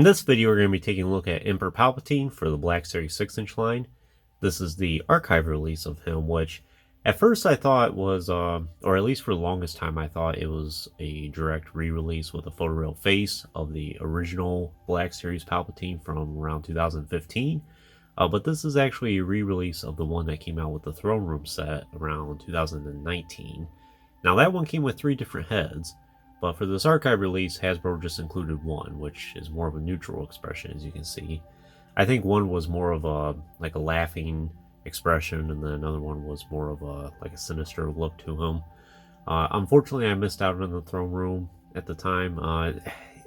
this video, we're going to be taking a look at Emperor Palpatine for the Black Series 6-inch line. This is the archive release of him, which at first I thought was, or at least for the longest time, I thought it was a direct re-release with a photoreal face of the original Black Series Palpatine from around 2015. But this is actually a re-release of the one that came out with the Throne Room set around 2019. Now that one came with 3 different heads. But for this archive release, Hasbro just included one, which is more of a neutral expression, as you can see. I think one was more of a laughing expression, and then another one was more of a sinister look to him. Unfortunately, I missed out on the Throne Room at the time.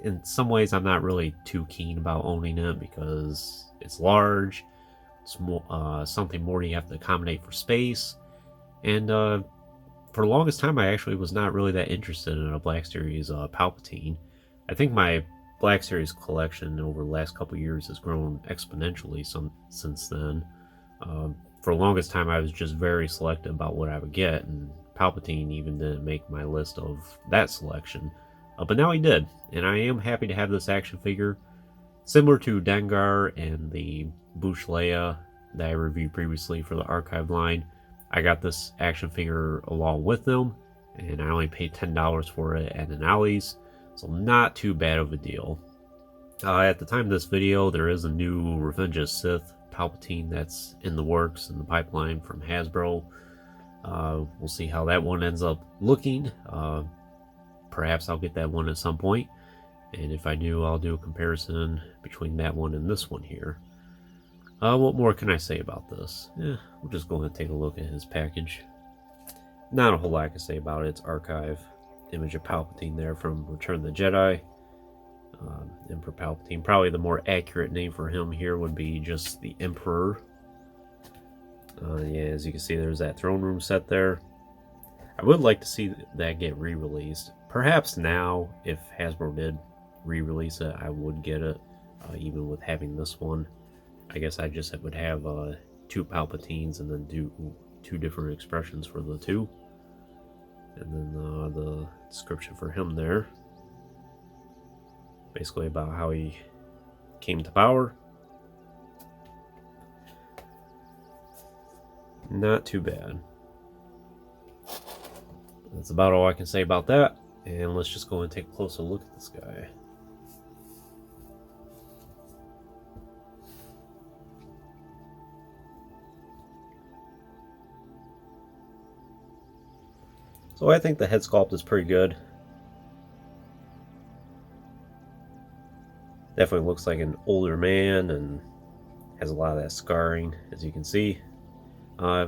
In some ways, I'm not really too keen about owning it because it's large. It's more, something more you have to accommodate for space, and for the longest time, I actually was not really that interested in a Black Series Palpatine. I think my Black Series collection over the last couple years has grown exponentially since then. For the longest time, I was just very selective about what I would get, and Palpatine even didn't make my list of that selection. But now he did, and I am happy to have this action figure. Similar to Dengar and the Bush Leia that I reviewed previously for the archive line, I got this action figure along with them, and I only paid $10 for it at an Ollie's, so not too bad of a deal. At the time of this video, there is a new Revenge of the Sith Palpatine that's in the works, in the pipeline from Hasbro. We'll see how that one ends up looking. Perhaps I'll get that one at some point, and if I do, I'll do a comparison between that one and this one here. What more can I say about this? We'll just go ahead and take a look at his package. Not a whole lot I can say about it. It's archive. Image of Palpatine there from Return of the Jedi. Emperor Palpatine. Probably the more accurate name for him here would be just the Emperor. Yeah, as you can see, there's that Throne Room set there. I would like to see that get re-released. Perhaps now, if Hasbro did re-release it, I would get it, even with having this one. I guess I just would have 2 Palpatines and then do 2 different expressions for the 2. And then the description for him there. Basically about how he came to power. Not too bad. That's about all I can say about that. And let's just go and take a closer look at this guy. So I think the head sculpt is pretty good. Definitely looks like an older man and has a lot of that scarring, as you can see. I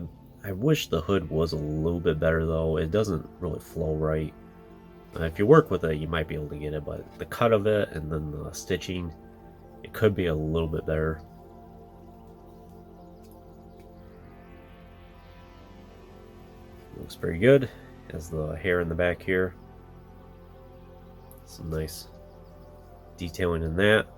wish the hood was a little bit better though. It doesn't really flow right. If you work with it, you might be able to get it, but the cut of it and then the stitching, it could be a little bit better. Looks pretty good. Has the hair in the back here. Some nice detailing in that.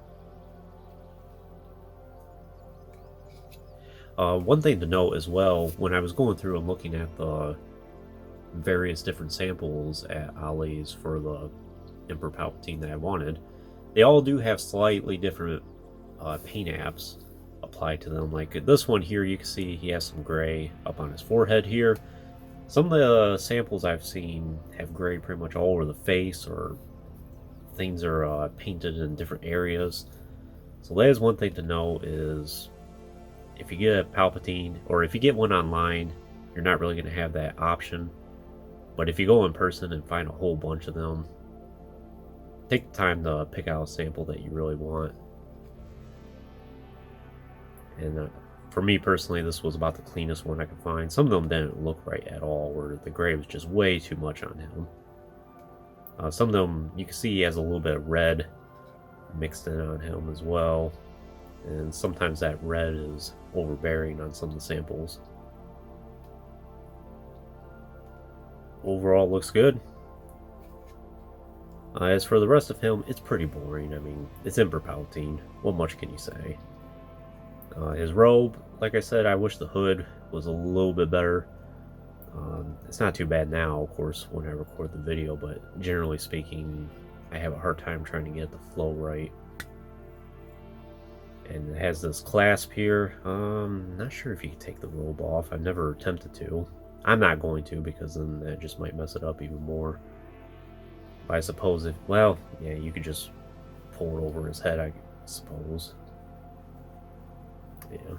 One thing to note as well, when I was going through and looking at the various different samples at Ollie's for the Emperor Palpatine that I wanted, they all do have slightly different paint apps applied to them. Like this one here, you can see he has some gray up on his forehead here. Some of the samples I've seen have gray pretty much all over the face, or things are painted in different areas. So that is one thing to know, is if you get a Palpatine, or if you get one online, you're not really going to have that option. But if you go in person and find a whole bunch of them, take the time to pick out a sample that you really want. And for me personally, this was about the cleanest one I could find. Some of them didn't look right at all, where the gray was just way too much on him. Some of them, you can see he has a little bit of red mixed in on him as well. And sometimes that red is overbearing on some of the samples. Overall, looks good. As for the rest of him, it's pretty boring. I mean, it's Emperor Palpatine. What much can you say? His robe, like I said, I wish the hood was a little bit better. It's not too bad now, of course, when I record the video, but generally speaking, I have a hard time trying to get the flow right. And it has this clasp here. Not sure if you can take the robe off. I've never attempted to. I'm not going to, because then that just might mess it up even more. But I suppose if, well, yeah, you could just pull it over his head, I suppose. Yeah.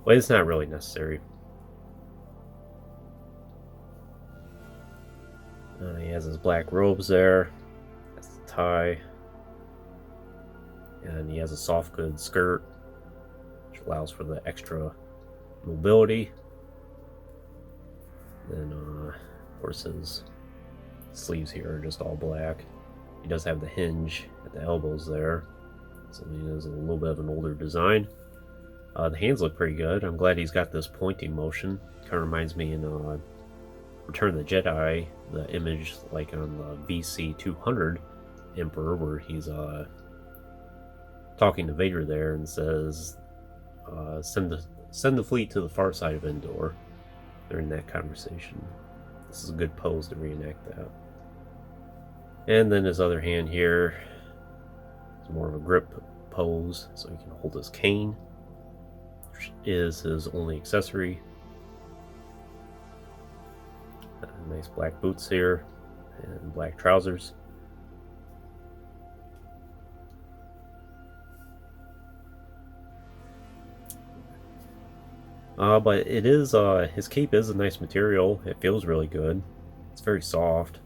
But it's not really necessary. He has his black robes there. That's the tie. And he has a soft goods skirt, which allows for the extra mobility. Then, of course, his sleeves here are just all black. He does have the hinge at the elbows there, so he is a little bit of an older design. The hands look pretty good. I'm glad he's got this pointing motion. Kind of reminds me in Return of the Jedi, the image like on the VC 200 Emperor, where he's talking to Vader there and says, send the fleet to the far side of Endor. During that conversation. This is a good pose to reenact that. And then his other hand here is more of a grip pose, so he can hold his cane, which is his only accessory. Nice black boots here, and black trousers. But it is, his cape is a nice material. It feels really good. It's very soft.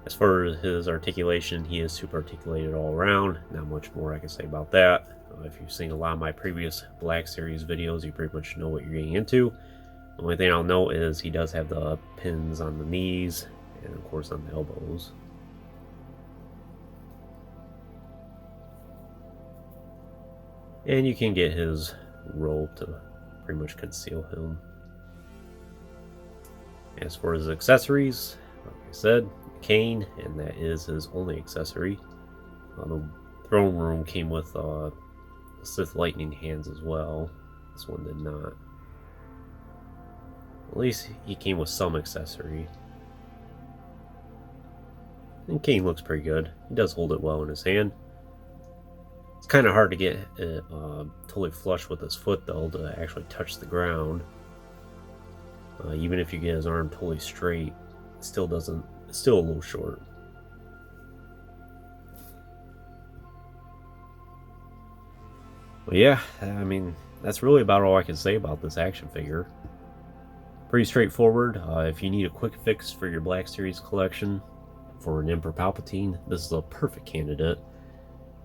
As far as his articulation, he is super articulated all around. Not much more I can say about that. If you've seen a lot of my previous Black Series videos, you pretty much know what you're getting into. The only thing I'll note is he does have the pins on the knees and of course on the elbows. And you can get his robe to pretty much conceal him. As for his accessories, like I said, cane, and that is his only accessory. The throne room came with Sith lightning hands as well. This one did not. At least he came with some accessory. And cane looks pretty good. He does hold it well in his hand. It's kind of hard to get it totally flush with his foot, though, to actually touch the ground. Even if you get his arm totally straight, it still doesn't. It's still a little short. But yeah, I mean, that's really about all I can say about this action figure. Pretty straightforward. If you need a quick fix for your Black Series collection for an Emperor Palpatine, this is a perfect candidate.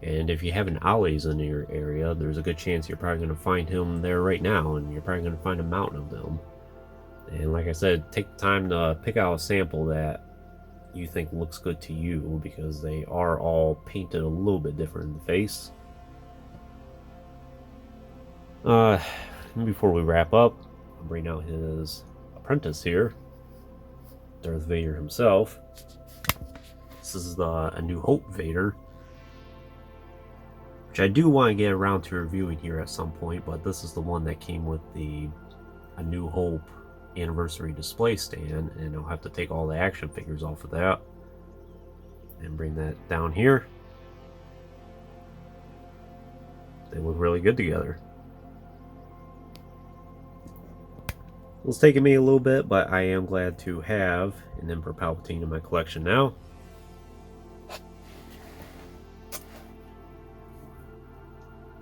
And if you have an Ollie's in your area, there's a good chance you're probably going to find him there right now, and you're probably going to find a mountain of them. And like I said, take the time to pick out a sample that you think looks good to you, because they are all painted a little bit different in the face. Before we wrap up, I'll bring out his apprentice here, Darth Vader himself. This is the A New Hope Vader, which I do want to get around to reviewing here at some point, but this is the one that came with the A New Hope anniversary display stand, and I'll have to take all the action figures off of that and bring that down here. They look really good together. It's taken me a little bit, but I am glad to have an Emperor Palpatine in my collection now.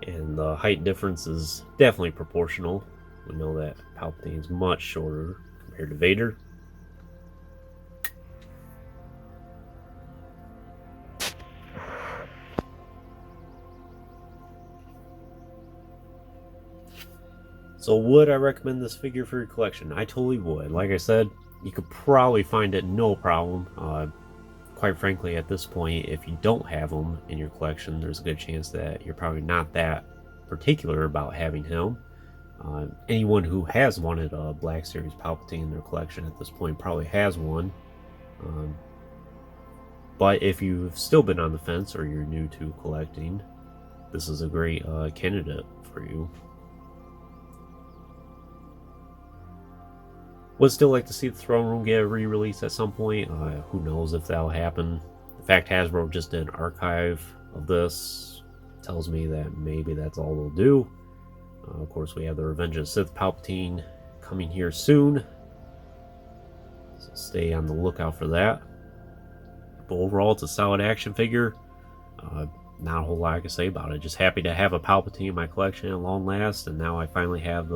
And the height difference is definitely proportional. We know that Palpatine is much shorter compared to Vader. So would I recommend this figure for your collection? I totally would. Like I said, you could probably find it no problem. Quite frankly, at this point, if you don't have him in your collection, there's a good chance that you're probably not that particular about having him. Anyone who has wanted a Black Series Palpatine in their collection at this point probably has one. But if you've still been on the fence or you're new to collecting, this is a great candidate for you. Would still like to see the Throne Room get a re-release at some point. Who knows if that'll happen. The fact Hasbro just did an archive of this tells me that maybe that's all they'll do. Of course, we have the Revenge of the Sith Palpatine coming here soon, so stay on the lookout for that. But overall, it's a solid action figure. Not a whole lot I can say about it. Just happy to have a Palpatine in my collection at long last, and now I finally have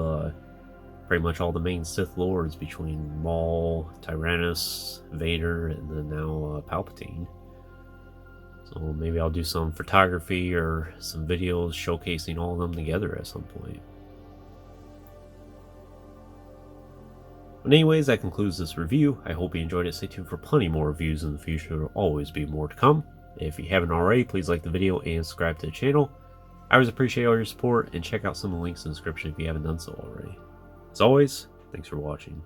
pretty much all the main Sith Lords between Maul, Tyrannus, Vader, and then now Palpatine. So maybe I'll do some photography or some videos showcasing all of them together at some point. But anyways, that concludes this review. I hope you enjoyed it. Stay tuned for plenty more reviews in the future. There will always be more to come. If you haven't already, please like the video and subscribe to the channel. I always appreciate all your support, and check out some of the links in the description if you haven't done so already. As always, thanks for watching.